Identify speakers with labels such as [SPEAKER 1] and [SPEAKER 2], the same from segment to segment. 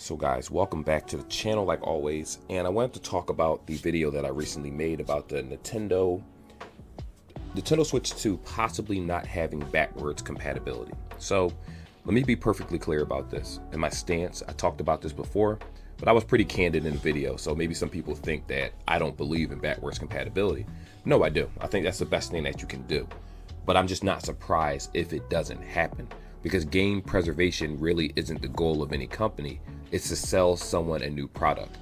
[SPEAKER 1] So guys, welcome back to the channel like always, and I wanted to talk about the video that I recently made about the Nintendo Switch 2 possibly not having backwards compatibility. So let me be perfectly clear about this. In my stance, I talked about this before, but I was pretty candid in the video, so maybe some people think that I don't believe in backwards compatibility. No, I do. I think that's the best thing that you can do. But I'm just not surprised if it doesn't happen, because game preservation really isn't the goal of any company. It's to sell someone a new product.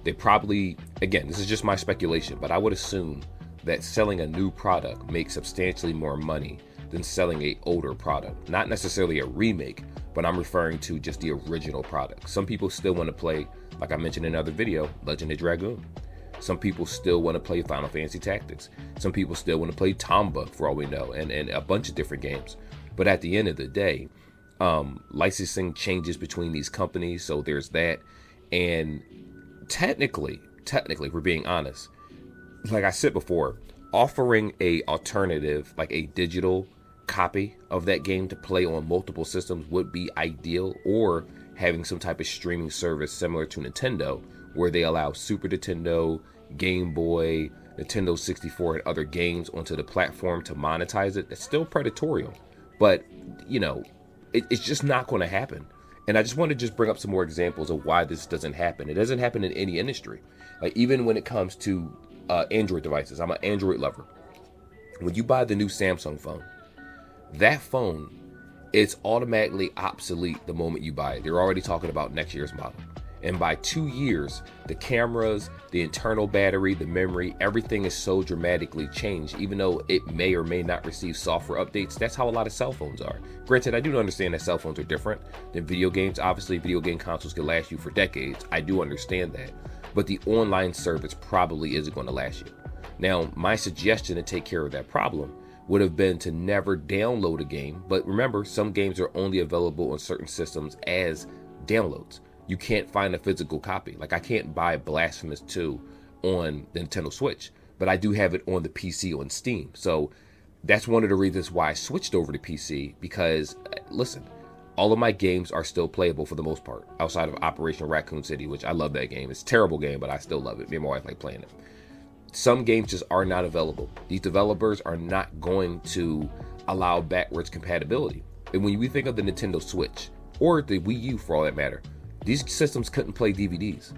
[SPEAKER 1] They probably, again, this is just my speculation, but I would assume that selling a new product makes substantially more money than selling a older product. Not necessarily a remake, but I'm referring to just the original product. Some people still want to play, like I mentioned in another video, Legend of Dragoon. Some people still want to play Final Fantasy Tactics. Some people still want to play Tomba, for all we know, and a bunch of different games. But at the end of the day, licensing changes between these companies, so there's that. And technically, if we're being honest, like I said before, offering a alternative, like a digital copy of that game to play on multiple systems would be ideal, or having some type of streaming service similar to Nintendo, where they allow Super Nintendo, Game Boy, Nintendo 64, and other games onto the platform to monetize it. That's still predatory, but you know, it's just not going to happen. And I just want to just bring up some more examples of why this doesn't happen. It doesn't happen in any industry. Like even when it comes to Android devices, I'm an Android lover. When you buy the new Samsung phone, that phone is automatically obsolete the moment you buy it. They're already talking about next year's model. And by 2 years, the cameras, the internal battery, the memory, everything is so dramatically changed, even though it may or may not receive software updates. That's how a lot of cell phones are. Granted, I do understand that cell phones are different than video games. Obviously, video game consoles can last you for decades. I do understand that. But the online service probably isn't going to last you. Now, my suggestion to take care of that problem would have been to never download a game. But remember, some games are only available on certain systems as downloads. You can't find a physical copy. Like I can't buy Blasphemous 2 on the Nintendo Switch, but I do have it on the PC on Steam. So that's one of the reasons why I switched over to PC, because listen, all of my games are still playable for the most part, outside of Operation Raccoon City, which I love that game. It's a terrible game, but I still love it. Me and my wife like playing it. Some games just are not available. These developers are not going to allow backwards compatibility. And when we think of the Nintendo Switch, or the Wii U for all that matter, these systems couldn't play DVDs.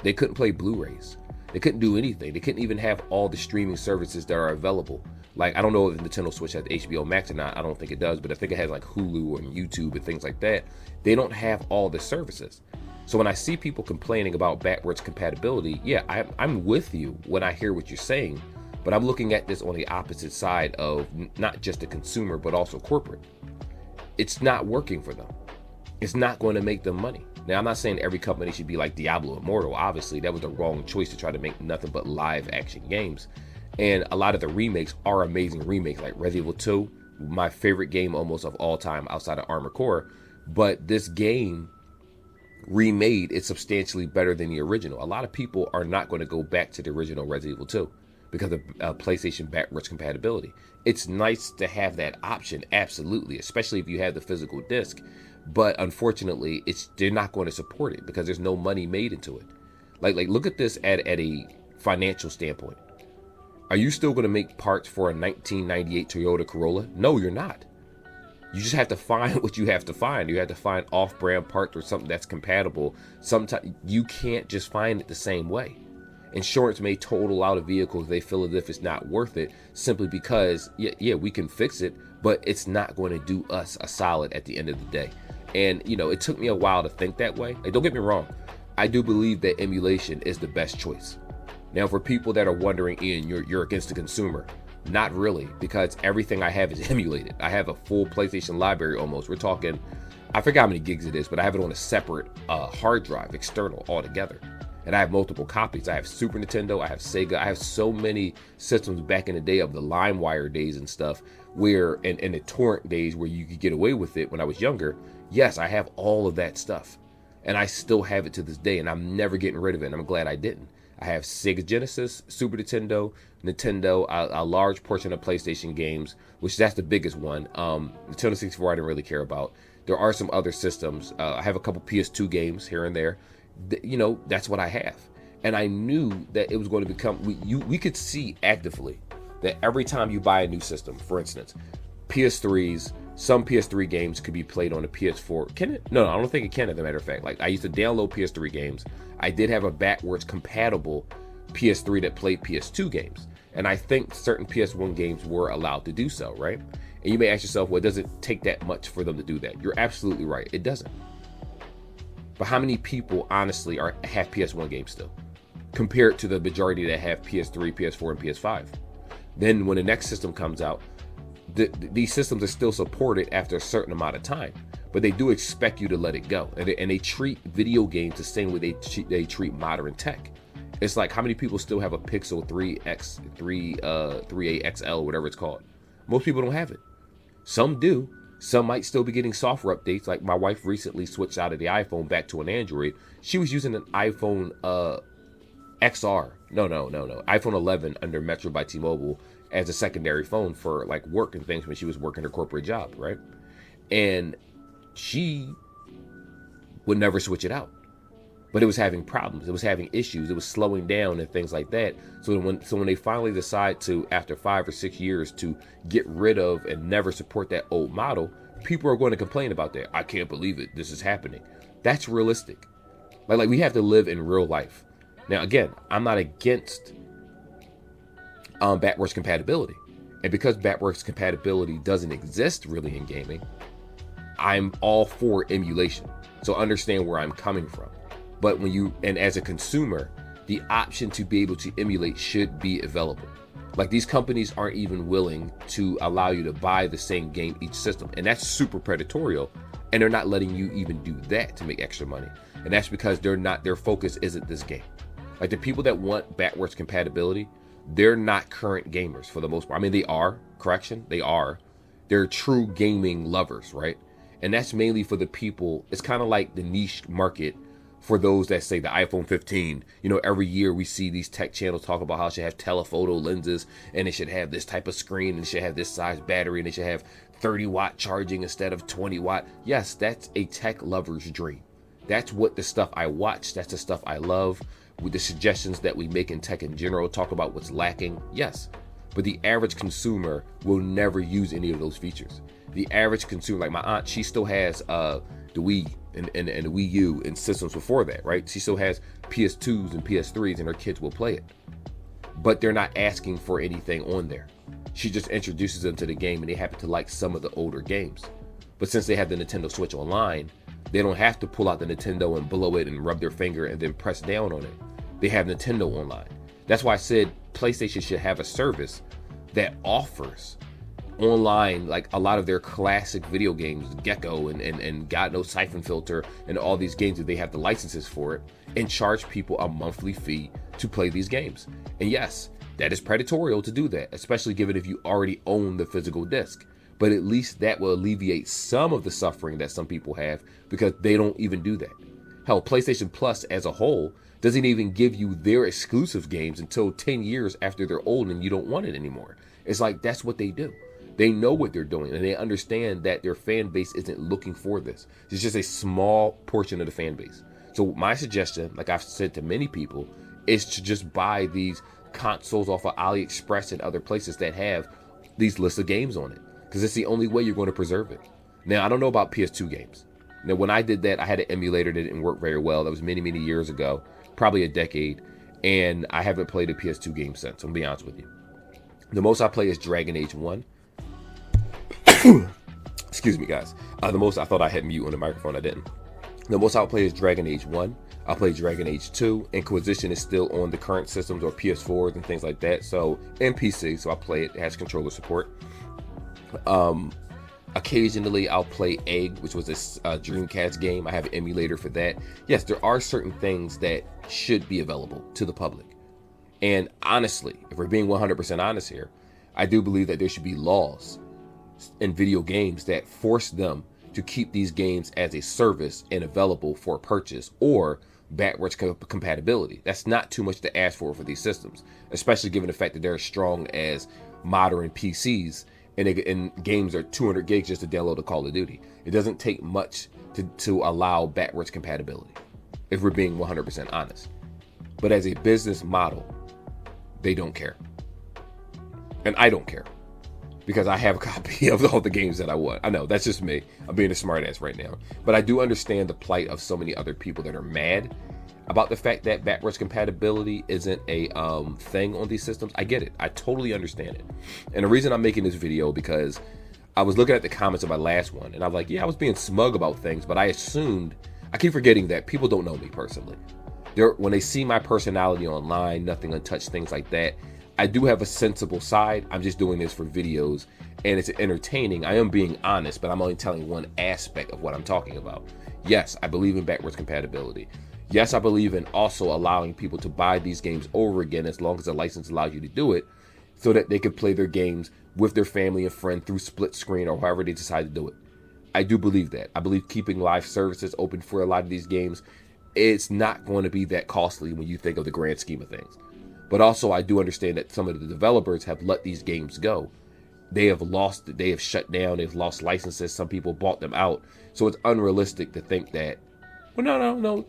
[SPEAKER 1] They couldn't play Blu-rays. They couldn't do anything. They couldn't even have all the streaming services that are available. Like, I don't know if the Nintendo Switch has HBO Max or not. I don't think it does, but I think it has like Hulu and YouTube and things like that. They don't have all the services. So when I see people complaining about backwards compatibility, yeah, I'm with you when I hear what you're saying, but I'm looking at this on the opposite side of not just the consumer, but also corporate. It's not working for them. It's not going to make them money. Now, I'm not saying every company should be like Diablo Immortal. Obviously, that was the wrong choice to try to make nothing but live action games. And a lot of the remakes are amazing remakes, like Resident Evil 2, my favorite game almost of all time outside of Armored Core. But this game remade is substantially better than the original. A lot of people are not going to go back to the original Resident Evil 2 because of PlayStation backwards compatibility. It's nice to have that option, absolutely, especially if you have the physical disc. But unfortunately, they're not going to support it because there's no money made into it. Like look at this at a financial standpoint. Are you still going to make parts for a 1998 Toyota Corolla? No, you're not. You just have to find what you have to find. You have to find off-brand parts or something that's compatible. Sometimes you can't just find it the same way. Insurance may total out a vehicle if they feel as if it's not worth it, simply because, yeah, we can fix it, but it's not going to do us a solid at the end of the day. And, you know, it took me a while to think that way. Like, don't get me wrong. I do believe that emulation is the best choice. Now, for people that are wondering, Ian, you're against the consumer. Not really, because everything I have is emulated. I have a full PlayStation library almost. We're talking, I forgot how many gigs it is, but I have it on a separate hard drive, external altogether. And I have multiple copies. I have Super Nintendo, I have Sega, I have so many systems back in the day of the LimeWire days and stuff, where, in the torrent days where you could get away with it when I was younger. Yes, I have all of that stuff. And I still have it to this day, and I'm never getting rid of it, and I'm glad I didn't. I have Sega Genesis, Super Nintendo, Nintendo, a large portion of PlayStation games, which that's the biggest one. Nintendo 64 I didn't really care about. There are some other systems. I have a couple PS2 games here and there. That's what I have. And I knew that it was going to become, we could see actively that every time you buy a new system, for instance, PS3s, some PS3 games could be played on a PS4. Can it? No, I don't think it can, as a matter of fact. Like, I used to download PS3 games. I did have a backwards compatible PS3 that played PS2 games. And I think certain PS1 games were allowed to do so, right? And you may ask yourself, well, it doesn't take that much for them to do that. You're absolutely right. It doesn't. But how many people, honestly, have PS1 games still, compared to the majority that have PS3, PS4, and PS5? Then when the next system comes out, these systems are still supported after a certain amount of time, but they do expect you to let it go. And they treat video games the same way they treat modern tech. It's like, how many people still have a Pixel 3A XL, whatever it's called? Most people don't have it. Some do. Some might still be getting software updates. Like, my wife recently switched out of the iPhone back to an Android. She was using an iPhone XR. No. iPhone 11 under Metro by T-Mobile as a secondary phone for like work and things when she was working her corporate job, right? And she would never switch it out. But it was having problems. It was having issues. It was slowing down and things like that. So when they finally decide to, after 5 or 6 years, to get rid of and never support that old model, people are going to complain about that. I can't believe it. This is happening. That's realistic. Like we have to live in real life. Now, again, I'm not against backwards compatibility. And because backwards compatibility doesn't exist really in gaming, I'm all for emulation. So understand where I'm coming from. But and as a consumer, the option to be able to emulate should be available. Like, these companies aren't even willing to allow you to buy the same game each system. And that's super predatory. And they're not letting you even do that to make extra money. And that's because their focus isn't this game. Like, the people that want backwards compatibility, they're not current gamers for the most part. I mean, they are, they are. They're true gaming lovers, right? And that's mainly for the people. It's kind of like the niche market for those that say the iPhone 15, every year we see these tech channels talk about how it should have telephoto lenses, and it should have this type of screen, and it should have this size battery, and it should have 30-watt charging instead of 20-watt. Yes, that's a tech lover's dream. That's what the stuff I watch. That's the stuff I love. With the suggestions that we make in tech in general, talk about what's lacking. Yes, but the average consumer will never use any of those features. The average consumer, like my aunt, she still has the Wii and the Wii U and systems before that, right? She still has PS2s and PS3s, and her kids will play it. But they're not asking for anything on there. She just introduces them to the game, and they happen to like some of the older games. But since they have the Nintendo Switch Online, they don't have to pull out the Nintendo and blow it and rub their finger and then press down on it. They have Nintendo Online. That's why I said PlayStation should have a service that offers online, like a lot of their classic video games, Gecko and God knows Siphon Filter, and all these games that they have the licenses for it, and charge people a monthly fee to play these games. And yes, that is predatory to do that, especially given if you already own the physical disc. But at least that will alleviate some of the suffering that some people have, because they don't even do that. Hell, PlayStation Plus as a whole doesn't even give you their exclusive games until 10 years after they're old and you don't want it anymore. It's like, that's what they do. They know what they're doing, and they understand that their fan base isn't looking for this. It's just a small portion of the fan base. So my suggestion, like I've said to many people, is to just buy these consoles off of AliExpress and other places that have these lists of games on it, because it's the only way you're going to preserve it. Now, I don't know about PS2 games. Now, when I did that, I had an emulator that didn't work very well. That was many, many years ago, probably a decade, and I haven't played a PS2 game since. I'm going to be honest with you. The most I play is Dragon Age 1. Excuse me, guys. The most, I thought I had mute on the microphone. I didn't. The most I'll play is Dragon Age 1. I'll play Dragon Age 2. Inquisition is still on the current systems or PS4s and things like that. So, and PC, so I play it. It has controller support. Occasionally I'll play Egg, which was a Dreamcast game. I have an emulator for that. Yes, there are certain things that should be available to the public. And honestly, if we're being 100% honest here, I do believe that there should be laws in video games that force them to keep these games as a service and available for purchase, or backwards compatibility. That's not too much to ask for these systems, especially given the fact that they're as strong as modern PCs, and games are 200 gigs just to download a Call of Duty. It doesn't take much to allow backwards compatibility, if we're being 100% honest. But as a business model, they don't care. And I don't care, because I have a copy of all the games that I want. I know, that's just me. I'm being a smartass right now. But I do understand the plight of so many other people that are mad about the fact that backwards compatibility isn't a thing on these systems. I get it. I totally understand it. And the reason I'm making this video, because I was looking at the comments of my last one, and I was like, yeah, I was being smug about things, but I assumed, I keep forgetting that people don't know me personally. When they see my personality online, Nothing Untouched, things like that, I do have a sensible side. I'm just doing this for videos, and it's entertaining. I am being honest, but I'm only telling one aspect of what I'm talking about. Yes, I believe in backwards compatibility. Yes, I believe in also allowing people to buy these games over again, as long as the license allows you to do it, so that they can play their games with their family and friend through split screen or however they decide to do it. I do believe that. I believe keeping live services open for a lot of these games, it's not going to be that costly when you think of the grand scheme of things. But also, I do understand that some of the developers have let these games go. They have shut down, they've lost licenses, some people bought them out. So it's unrealistic to think that, well, no.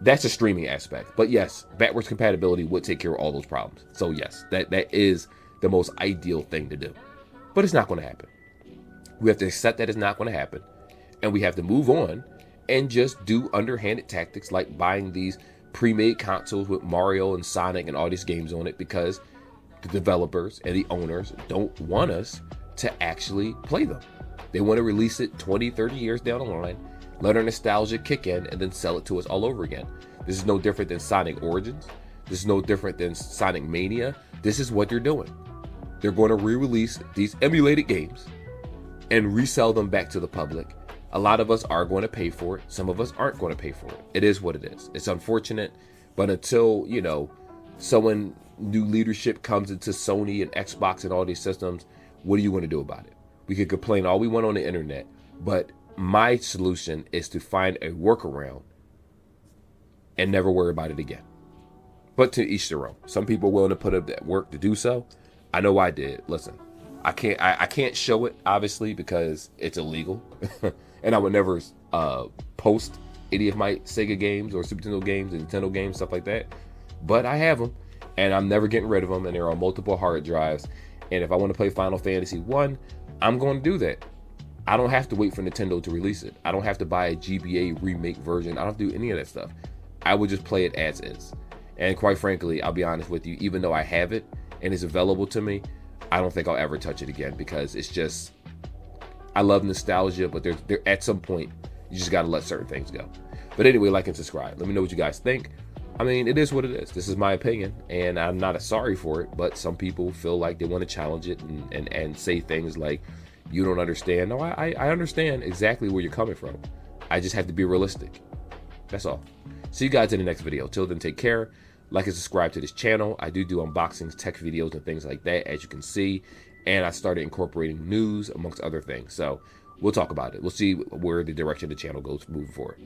[SPEAKER 1] That's a streaming aspect. But yes, backwards compatibility would take care of all those problems. So yes, that is the most ideal thing to do. But it's not going to happen. We have to accept that it's not going to happen. And we have to move on and just do underhanded tactics like buying these pre-made consoles with Mario and Sonic and all these games on it, because the developers and the owners don't want us to actually play them. They want to release it 20, 30 years down the line, let our nostalgia kick in, and then sell it to us all over again. This is no different than Sonic Origins. This is no different than Sonic Mania. This is what they're doing. They're going to re-release these emulated games and resell them back to the public. A lot of us are going to pay for it. Some of us aren't going to pay for it. It is what it is. It's unfortunate, but until, someone, new leadership comes into Sony and Xbox and all these systems, what are you going to do about it? We could complain all we want on the internet, but my solution is to find a workaround and never worry about it again. But to each their own. Some people are willing to put up that work to do so. I know I did. Listen, I can't show it, obviously, because it's illegal. And I would never post any of my Sega games or Super Nintendo games and Nintendo games, stuff like that. But I have them, and I'm never getting rid of them, and they're on multiple hard drives. And if I want to play Final Fantasy 1, I'm going to do that. I don't have to wait for Nintendo to release it. I don't have to buy a GBA remake version. I don't have to do any of that stuff. I would just play it as is. And quite frankly, I'll be honest with you, even though I have it and it's available to me, I don't think I'll ever touch it again, because it's just, I love nostalgia, but there at some point, you just got to let certain things go. But anyway, like and subscribe. Let me know what you guys think. I mean, it is what it is. This is my opinion, and I'm not sorry for it, but some people feel like they want to challenge it and say things like, you don't understand. No, I understand exactly where you're coming from. I just have to be realistic. That's all. See you guys in the next video. Till then, take care. Like and subscribe to this channel. I do unboxings, tech videos, and things like that, as you can see. And I started incorporating news amongst other things. So we'll talk about it. We'll see where the direction the channel goes moving forward.